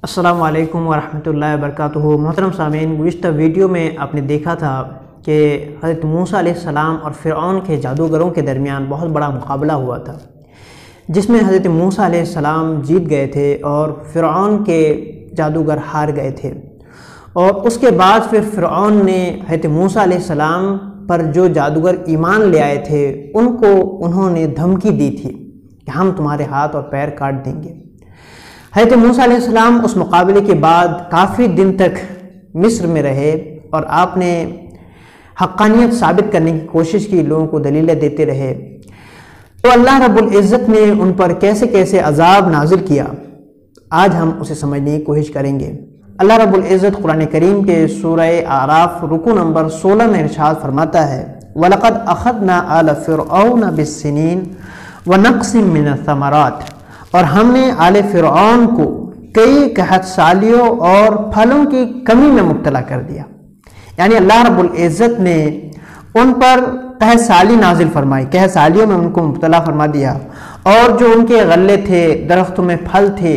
السلام علیکم ورحمۃ اللہ وبرکاتہ۔ محترم سامعین، گزشتہ ویڈیو میں آپ نے دیکھا تھا کہ حضرت موسیٰ علیہ السلام اور فرعون کے جادوگروں کے درمیان بہت بڑا مقابلہ ہوا تھا، جس میں حضرت موسیٰ علیہ السلام جیت گئے تھے اور فرعون کے جادوگر ہار گئے تھے۔ اور اس کے بعد پھر فرعون نے حضرت موسیٰ علیہ السلام پر جو جادوگر ایمان لے آئے تھے انہوں نے دھمکی دی تھی کہ ہم تمہارے ہاتھ اور پیر کاٹ دیں گے۔ حضرت موسیٰ علیہ السلام اس مقابلے کے بعد کافی دن تک مصر میں رہے اور آپ نے حقانیت ثابت کرنے کی کوشش کی، لوگوں کو دلیلیں دیتے رہے۔ تو اللہ رب العزت نے ان پر کیسے کیسے عذاب نازل کیا، آج ہم اسے سمجھنے کی کوشش کریں گے۔ اللہ رب العزت قرآن کریم کے سورہ اعراف رکوع نمبر 16 میں ارشاد فرماتا ہے وَلَقَدْ أَخَذْنَا آلَ فِرْعَوْنَ بِالسِّنِينَ وَنَقْصٍ مِّنَ الثَّمَرَاتِ، اور ہم نے آل فرعون کو کئی قحط سالیوں اور پھلوں کی کمی میں مبتلا کر دیا۔ یعنی اللہ رب العزت نے ان پر قحط سالی نازل فرمائی، قحط سالیوں میں ان کو مبتلا فرما دیا، اور جو ان کے غلے تھے، درختوں میں پھل تھے،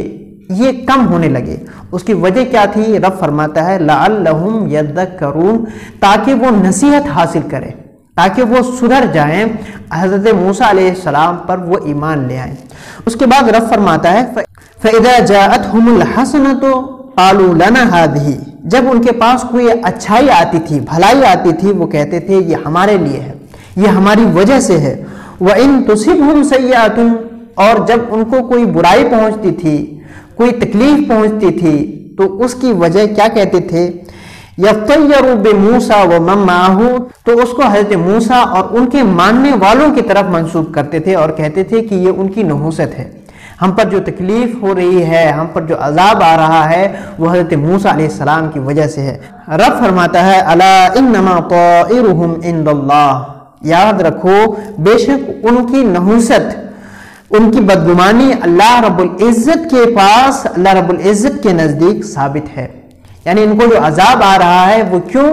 یہ کم ہونے لگے۔ اس کی وجہ کیا تھی؟ رب فرماتا ہے لعلہم یذکرون، تاکہ وہ نصیحت حاصل کریں، تاکہ وہ سدھر جائیں، حضرت موسیٰ علیہ السلام پر وہ ایمان لے آئیں۔ اس کے بعد رب فرماتا ہے فَإِذَا جَاءَتْهُمُ الْحَسَنَةُ قَالُوا لَنَا هَذِهِ، جب ان کے پاس کوئی اچھائی آتی تھی، بھلائی آتی تھی، وہ کہتے تھے یہ ہمارے لیے ہے، یہ ہماری وجہ سے ہے۔ وَإِن تُصِبْهُمْ سَيِّئَةٌ، اور جب ان کو کوئی برائی پہنچتی تھی، کوئی تکلیف پہنچتی تھی، تو اس کی وجہ کیا کہتے تھے؟ یَطَّیَّرُ بِمُوسَىٰ وَمَن مَّعَهُ، تو اس کو حضرت موسیٰ اور ان کے ماننے والوں کی طرف منسوب کرتے تھے اور کہتے تھے کہ یہ ان کی نحوست ہے، ہم پر جو تکلیف ہو رہی ہے، ہم پر جو عذاب آ رہا ہے، وہ حضرت موسیٰ علیہ السلام کی وجہ سے ہے۔ رب فرماتا ہے الا انما طائرهم عند اللہ، یاد رکھو بے شک ان کی نحوست، ان کی بدگمانی اللہ رب العزت کے پاس، اللہ رب العزت کے نزدیک ثابت ہے۔ یعنی ان کو جو عذاب آ رہا ہے وہ کیوں؟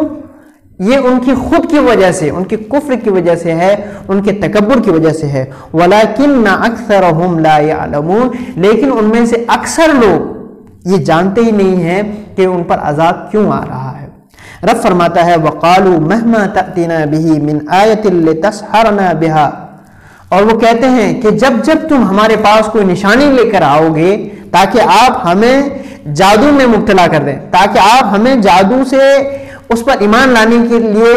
یہ ان کی خود کی وجہ سے، ان کے کفر کی وجہ سے ہے، ان کے تکبر کی وجہ سے ہے۔ وَلَكِنَّ أَكْثَرَهُمْ لَا يَعْلَمُونَ، لیکن ان میں سے اکثر لوگ یہ جانتے ہی نہیں ہیں کہ ان پر عذاب کیوں آ رہا ہے۔ رب فرماتا ہے وَقَالُوا مَهْمَا تَأْتِنَا بِهِ مِنْ آيَةٍ لِتَسْحَرَنَا بِهَا، اور وہ کہتے ہیں کہ جب تم ہمارے پاس کوئی نشانی لے کر آؤ گے تاکہ آپ ہمیں جادو میں مبتلا کر دیں، تاکہ آپ ہمیں جادو سے اس پر ایمان لانے کے لیے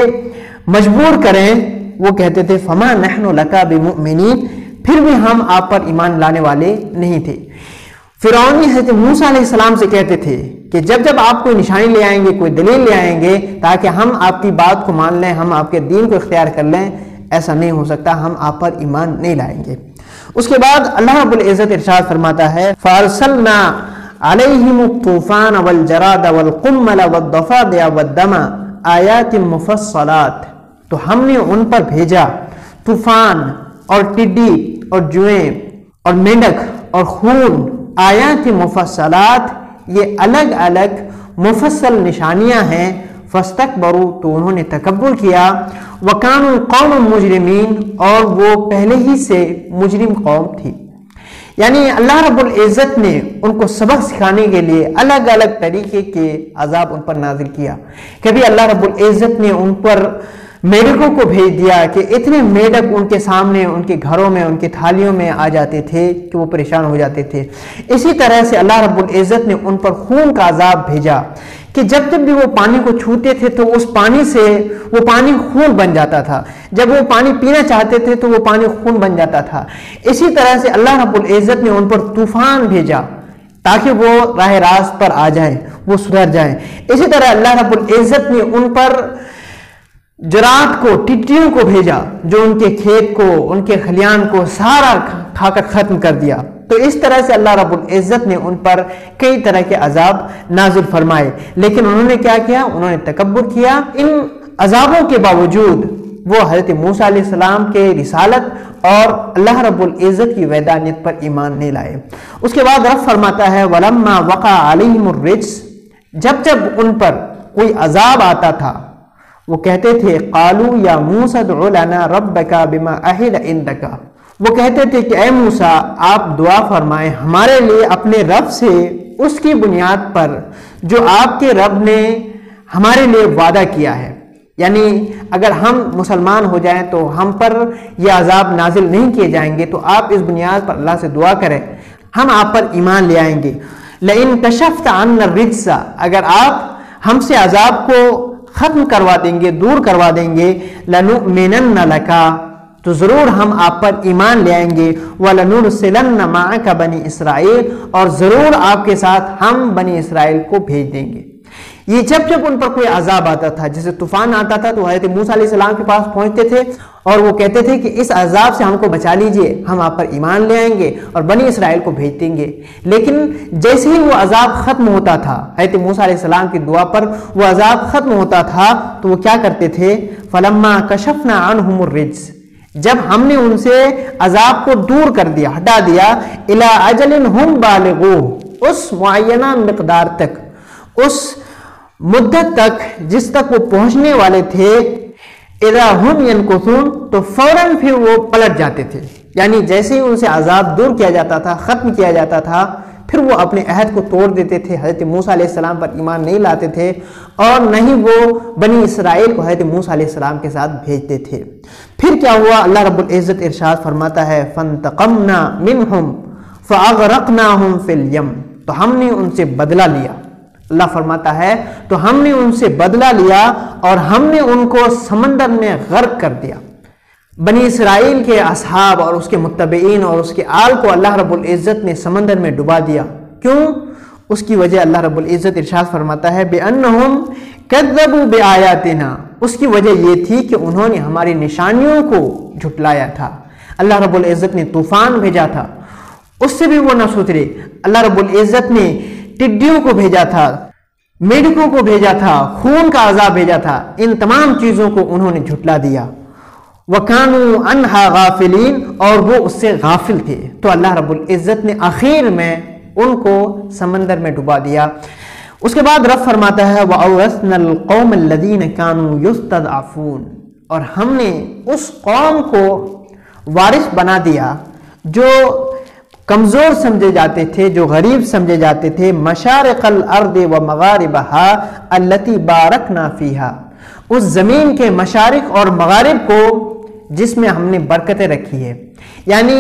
مجبور کریں، وہ کہتے تھے فما نحن لک بمؤمنین، پھر بھی ہم آپ پر ایمان لانے والے نہیں تھے۔ فرعون حضرت موسیٰ علیہ السلام سے کہتے تھے کہ جب آپ کوئی نشانی لے آئیں گے، کوئی دلیل لے آئیں گے تاکہ ہم آپ کی بات کو مان لیں، ہم آپ کے دین کو اختیار کر لیں، ایسا نہیں ہو سکتا، ہم آپ پر ایمان نہیں لائیں گے۔ اس کے بعد اللہ رب العزت ارشاد فرماتا ہے فارسلنا علیہم الطوفان والجراد والقمل والضفادع والدم آیات مفصلات، تو ہم نے ان پر بھیجا طوفان اور ٹڈی اور جوئیں اور مینڈک اور خون، آیات مفصلات، یہ الگ الگ مفصل نشانیاں ہیں۔ فاستکبروا، تو انہوں نے تکبر کیا، وکانوا قوم مجرمین، اور وہ پہلے ہی سے مجرم قوم تھی۔ یعنی اللہ رب العزت نے ان کو سبق سکھانے کے لیے الگ الگ طریقے کے عذاب ان پر نازل کیا۔ کبھی اللہ رب العزت نے ان پر میڈکوں کو بھیج دیا کہ اتنے میڈک ان کے سامنے، ان کے گھروں میں، ان کے تھالیوں میں آ جاتے تھے کہ وہ پریشان ہو جاتے تھے۔ اسی طرح سے اللہ رب العزت نے ان پر خون کا عذاب بھیجا کہ جب بھی وہ پانی کو چھوتے تھے تو اس پانی سے وہ پانی خون بن جاتا تھا، جب وہ پانی پینا چاہتے تھے تو وہ پانی خون بن جاتا تھا۔ اسی طرح سے اللہ رب العزت نے ان پر طوفان بھیجا تاکہ وہ راہ راست پر آ جائیں، وہ سدھر جائیں۔ اسی طرح اللہ رب العزت نے ان پر جراد کو، ٹڈیوں کو بھیجا جو ان کے کھیت کو، ان کے کھلیان کو سارا کھا کر ختم کر دیا۔ تو اس طرح سے اللہ رب العزت نے ان پر کئی طرح کے عذاب نازل فرمائے، لیکن انہوں نے کیا کیا؟ انہوں نے تکبر کیا۔ ان عذابوں کے باوجود وہ حضرت موسیٰ علیہ السلام کے رسالت اور اللہ رب العزت کی وحدانیت پر ایمان نہیں لائے۔ اس کے بعد رب فرماتا ہے وَلَمَّا وَقَعَ عَلَيْهِمُ الرِّجْسُ، جب ان پر کوئی عذاب آتا تھا وہ کہتے تھے قالوا یا موسیٰ ادع لنا ربک بما عہد عندک، وہ کہتے تھے کہ اے موسیٰ آپ دعا فرمائیں ہمارے لیے اپنے رب سے اس کی بنیاد پر جو آپ کے رب نے ہمارے لیے وعدہ کیا ہے. یعنی اگر ہم مسلمان ہو جائیں تو ہم پر یہ عذاب نازل نہیں کیے جائیں گے، تو آپ اس بنیاد پر اللہ سے دعا کریں، ہم آپ پر ایمان لے آئیں گے. لئن کشفت عنا الرجس، اگر آپ ہم سے عذاب کو ختم کروا دیں گے، دور کروا دیں گے، لنؤمنن لک، تو ضرور ہم آپ پر ایمان لے آئیں گے، وَلَنُرْسِلَنَّ مَعَكَ بَنِي اسرائیل، اور ضرور آپ کے ساتھ ہم بنی اسرائیل کو بھیج دیں گے. یہ جب جب ان پر کوئی عذاب آتا تھا، جیسے طوفان آتا تھا، تو حضرت موسیٰ علیہ السلام کے پاس پہنچتے تھے اور وہ کہتے تھے کہ اس عذاب سے ہم کو بچا لیجئے، ہم آپ پر ایمان لے آئیں گے اور بنی اسرائیل کو بھیج دیں گے. لیکن جیسے ہی وہ عذاب ختم ہوتا تھا، حضرت موسیٰ علیہ السلام کی دعا پر وہ عذاب ختم ہوتا تھا، تو وہ کیا کرتے تھے؟ فَلَمَّا كَشَفْنَا عَنْهُمُ الرِّجْسَ، جب ہم نے ان سے عذاب کو دور کر دیا، ہٹا دیا، إِلَىٰ أَجَلٍ هُمْ بَالِغُوهُ، اس معینہ مقدار تک، اس مدت تک جس تک وہ پہنچنے والے تھے، اذا ہم ینکثون، تو فوراً پھر وہ پلٹ جاتے تھے. یعنی جیسے ہی ان سے عذاب دور کیا جاتا تھا، ختم کیا جاتا تھا، پھر وہ اپنے عہد کو توڑ دیتے تھے، حضرت موسیٰ علیہ السلام پر ایمان نہیں لاتے تھے، اور نہ ہی وہ بنی اسرائیل کو حضرت موسیٰ علیہ السلام کے ساتھ بھیجتے تھے. پھر کیا ہوا؟ اللہ رب العزت ارشاد فرماتا ہے فَانْتَقَمْنَا مِنْهُمْ فَأَغْرَقْنَاهُمْ فِي الْيَمِّ، تو ہم نے ان سے بدلہ لیا. اللہ فرماتا ہے تو ہم نے ان سے بدلہ لیا اور ہم نے ان کو سمندر میں غرق کر دیا. بنی اسرائیل کے اصحاب اور اس کے متبعین اور اس کے آل کو اللہ رب العزت نے سمندر میں ڈبا دیا. کیوں؟ اس کی وجہ اللہ رب العزت ارشاد فرماتا ہے بِأَنَّهُمْ كَذَّبُوا بِآيَاتِنَا، اس کی وجہ یہ تھی کہ انہوں نے ہماری نشانیوں کو جھٹلایا تھا. اللہ رب العزت نے طوفان بھیجا تھا، اس سے بھی وہ نہ سدھرے. اللہ رب العزت نے ٹڈیوں کو بھیجا تھا، میڈکوں کو بھیجا تھا، خون کا عذاب بھیجا تھا. ان تمام چیزوں کو انہوں نے جھٹلا دیا. وَكَانُوا عَنْهَا غَافِلِينَ، اور وہ اس سے غافل تھے. تو اللہ رب العزت نے آخر میں ان کو سمندر میں ڈبا دیا. اس کے بعد رب فرماتا ہے وَأَوْرَثْنَا الْقَوْمَ الَّذِينَ كَانُوا يُسْتَضْعَفُونَ، اور ہم نے اس قوم کو وارث بنا دیا جو کمزور سمجھے جاتے تھے، جو غریب سمجھے جاتے تھے. مشارق الارض و مغاربها التي بارکنا فیها، اس زمین کے مشارق اور مغارب کو جس میں ہم نے برکتیں رکھی ہے. یعنی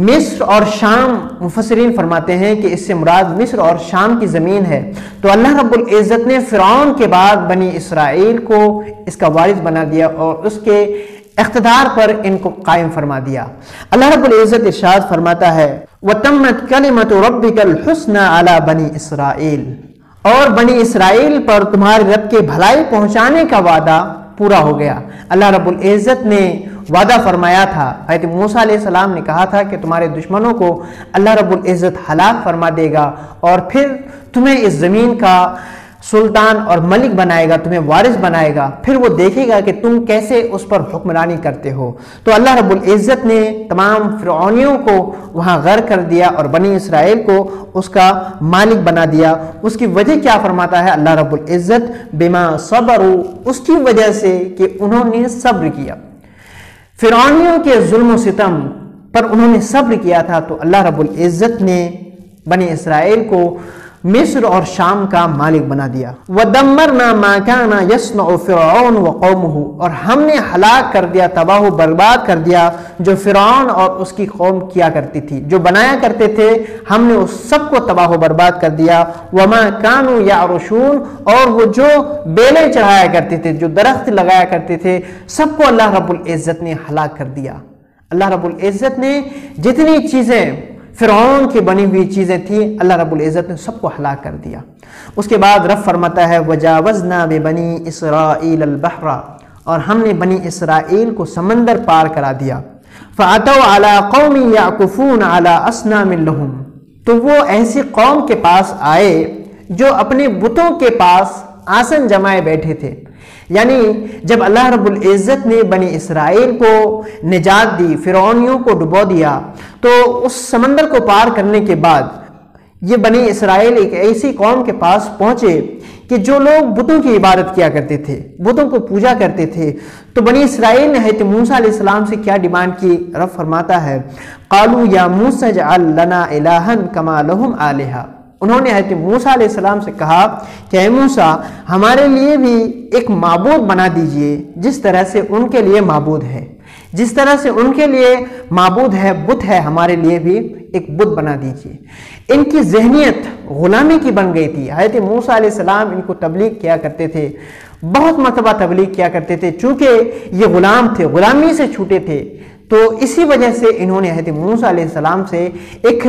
مصر اور شام، مفسرین فرماتے ہیں کہ اس سے مراد مصر اور شام کی زمین ہے. تو اللہ رب العزت نے فرعون کے بعد بنی اسرائیل کو اس کا وارث بنا دیا اور اس کے اقتدار پر ان کو قائم فرما دیا. اللہ رب العزت ارشاد فرماتا ہے وَتَمَّتْ كَلِمَةُ رَبِّكَ الْحُسْنَى عَلَى بَنِي اسرائیل، اور بنی اسرائیل پر تمہارے رب کے بھلائی پہنچانے کا وعدہ پورا ہو گیا. اللہ رب العزت نے وعدہ فرمایا تھا، حضرت موسیٰ علیہ السلام نے کہا تھا کہ تمہارے دشمنوں کو اللہ رب العزت ہلاک فرما دے گا اور پھر تمہیں اس زمین کا سلطان اور ملک بنائے گا، تمہیں وارث بنائے گا، پھر وہ دیکھے گا کہ تم کیسے اس پر حکمرانی کرتے ہو. تو اللہ رب العزت نے تمام فرعونیوں کو وہاں غرق کر دیا اور بنی اسرائیل کو اس کا مالک بنا دیا. اس کی وجہ کیا فرماتا ہے اللہ رب العزت؟ بما صبروا، اس کی وجہ سے کہ انہوں نے صبر کیا. فرعونیوں کے ظلم و ستم پر انہوں نے صبر کیا تھا، تو اللہ رب العزت نے بنی اسرائیل کو مصر اور شام کا مالک بنا دیا. وَدَمَّرْنَا مَا كَانَ يَصْنَعُ فِرْعَوْنُ وَقَوْمُهُ، اور ہم نے ہلاک کر دیا، تباہ و برباد کر دیا جو فرعون اور اس کی قوم کیا کرتی تھی، جو بنایا کرتے تھے، ہم نے اس سب کو تباہ و برباد کر دیا. وَمَا كَانُوا يَعْرُشُونَ، اور وہ جو بیلیں چڑھایا کرتے تھے، جو درخت لگایا کرتے تھے، سب کو اللہ رب العزت نے ہلاک کر دیا. اللہ رب العزت نے جتنی چیزیں فرعون کی بنی ہوئی چیزیں تھیں، اللہ رب العزت نے سب کو ہلاک کر دیا. اس کے بعد رب فرماتا ہے وَجَاوَزْنَا بِبَنِي إِسْرَائِيلَ الْبَحْرَ، اور ہم نے بنی اسرائیل کو سمندر پار کرا دیا. فَأَتَوْا عَلَىٰ قَوْمٍ يَعْكُفُونَ عَلَىٰ أَصْنَامٍ لَهُمْ، تو وہ ایسی قوم کے پاس آئے جو اپنے بتوں کے پاس آسن جمائے بیٹھے تھے. یعنی جب اللہ رب العزت نے بنی اسرائیل کو نجات دی، فرعونیوں کو ڈبو دیا، تو اس سمندر کو پار کرنے کے بعد یہ بنی اسرائیل ایک ایسی قوم کے پاس پہنچے کہ جو لوگ بتوں کی عبادت کیا کرتے تھے، بتوں کو پوجا کرتے تھے. تو بنی اسرائیل نے حضرت موسیٰ علیہ السلام سے کیا ڈیمانڈ کی؟ رب فرماتا ہے قالوا یا موسیٰ اجعل لنا الہا کما لہم آلہہ، انہوں نے حضرت موسیٰ علیہ السلام سے کہا کہ اے موسیٰ ہمارے لیے بھی ایک معبود بنا دیجئے جس طرح سے ان کے لیے معبود ہے، جس طرح سے ان کے لیے معبود ہے، بت ہے، ہمارے لیے بھی ایک بت بنا دیجئے۔ ان کی ذہنیت غلامی کی بن گئی تھی۔ حضرت موسیٰ علیہ السلام ان کو تبلیغ کیا کرتے تھے، بہت مرتبہ تبلیغ کیا کرتے تھے، چونکہ یہ غلام تھے، غلامی سے چھوٹے تھے، تو اسی وجہ سے انہوں نے حضرت موسیٰ علیہ السلام سے ایک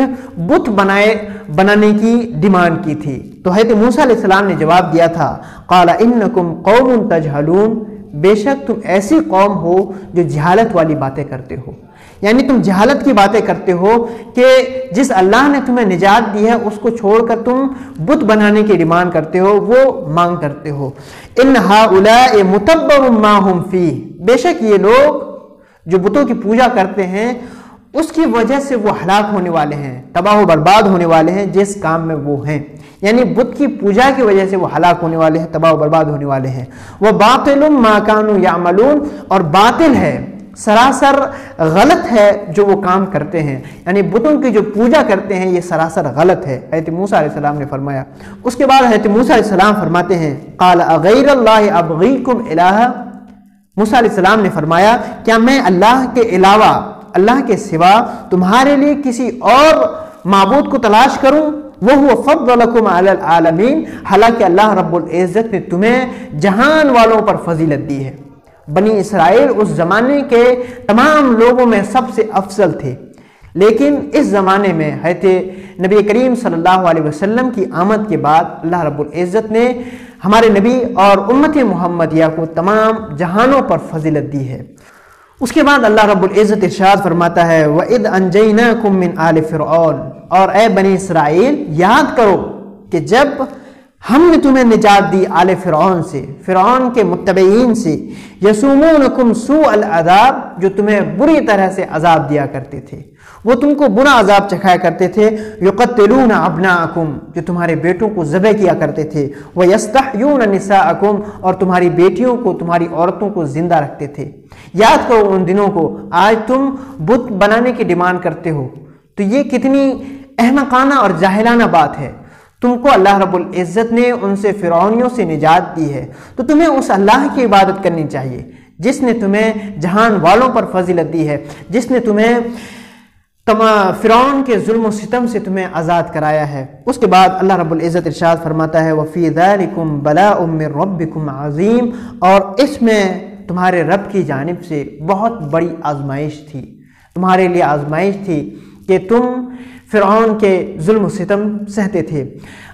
بت بنانے کی ڈیمانڈ کی تھی۔ تو حضرت موسیٰ علیہ السلام نے جواب دیا تھا، قال انکم قوم تجہلون، بے شک تم ایسی قوم ہو جو جہالت والی باتیں کرتے ہو، یعنی تم جہالت کی باتیں کرتے ہو کہ جس اللہ نے تمہیں نجات دی ہے اس کو چھوڑ کر تم بت بنانے کی ڈیمانڈ کرتے ہو، وہ مانگ کرتے ہو۔ ان ہؤلاء متبر ما هم فیہ، بے شک یہ لوگ جو بتوں کی پوجا کرتے ہیں اس کی وجہ سے وہ ہلاک ہونے والے ہیں، تباہ و برباد ہونے والے ہیں جس کام میں وہ ہیں، یعنی بت کی پوجا کی وجہ سے وہ ہلاک ہونے والے ہیں، تباہ و برباد ہونے والے ہیں۔ وَبَاطِلٌ مَا كَانُوا يَعْمَلُونَ، اور باطل ہے، سراسر غلط ہے جو وہ کام کرتے ہیں، یعنی بتوں کی جو پوجا کرتے ہیں یہ سراسر غلط ہے، حضرت موسیٰ علیہ السلام نے فرمایا۔ اس کے بعد حضرت موسیٰ علیہ السلام فرماتے ہیں، قَالَ أَغَيْرَ اللَّهِ أَبْغِيكُمْ إِلَٰهًا، موسیٰ علیہ السلام نے فرمایا کیا میں اللہ کے علاوہ، اللہ کے سوا تمہارے لیے کسی اور معبود کو تلاش کروں؟ وَهُوَ فَضَّلَكُمْ عَلَى الْعَالَمِينَ، حالانکہ اللہ رب العزت نے تمہیں جہان والوں پر فضیلت دی ہے۔ بنی اسرائیل اس زمانے کے تمام لوگوں میں سب سے افضل تھے، لیکن اس زمانے میں حضرت نبی کریم صلی اللہ علیہ وسلم کی آمد کے بعد اللہ رب العزت نے ہمارے نبی اور امت محمدیہ کو تمام جہانوں پر فضیلت دی ہے۔ اس کے بعد اللہ رب العزت ارشاد فرماتا ہے وَإِذْ أَنْجَيْنَاكُمْ مِنْ آلِ فِرْعَوْنَ، اور اے بنی اسرائیل یاد کرو کہ جب ہم نے تمہیں نجات دی آل فرعون سے، فرعون کے متبعین سے، یسومونکم سوء العذاب، جو تمہیں بری طرح سے عذاب دیا کرتے تھے، وہ تم کو برا عذاب چکھایا کرتے تھے، یقتلون ابناءکم، جو تمہارے بیٹوں کو ذبح کیا کرتے تھے، ویستحیون نساءکم، اور تمہاری بیٹیوں کو، تمہاری عورتوں کو زندہ رکھتے تھے۔ یاد کرو ان دنوں کو، آج تم بت بنانے کی ڈیمانڈ کرتے ہو، تو یہ کتنی احمقانہ اور جاہلانہ بات ہے۔ تم کو اللہ رب العزت نے ان سے فرعونیوں سے نجات دی ہے، تو تمہیں اس اللہ کی عبادت کرنی چاہیے جس نے تمہیں جہان والوں پر فضیلت دی ہے، جس نے تمہیں فرعون کے ظلم و ستم سے تمہیں آزاد کرایا ہے۔ اس کے بعد اللہ رب العزت ارشاد فرماتا ہے وَفِي ذَلِكُمْ بَلَاءٌ مِّن رَبِّكُمْ عَظِيمٌ، اور اس میں تمہارے رب کی جانب سے بہت بڑی آزمائش تھی، تمہارے لیے آزمائش تھی کہ تم فرعون کے ظلم و ستم سہتے تھے۔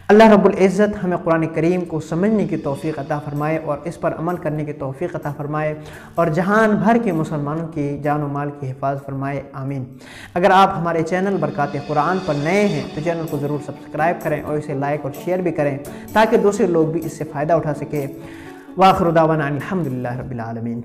اللہ رب العزت ہمیں قرآن کریم کو سمجھنے کی توفیق عطا فرمائے اور اس پر عمل کرنے کی توفیق عطا فرمائے، اور جہان بھر کے مسلمانوں کی جان و مال کی حفاظت فرمائے، آمین۔ اگر آپ ہمارے چینل برکات قرآن پر نئے ہیں تو چینل کو ضرور سبسکرائب کریں اور اسے لائک اور شیئر بھی کریں تاکہ دوسرے لوگ بھی اس سے فائدہ اٹھا سکیں۔ وآخر دعوانا الحمدللہ رب العالمین۔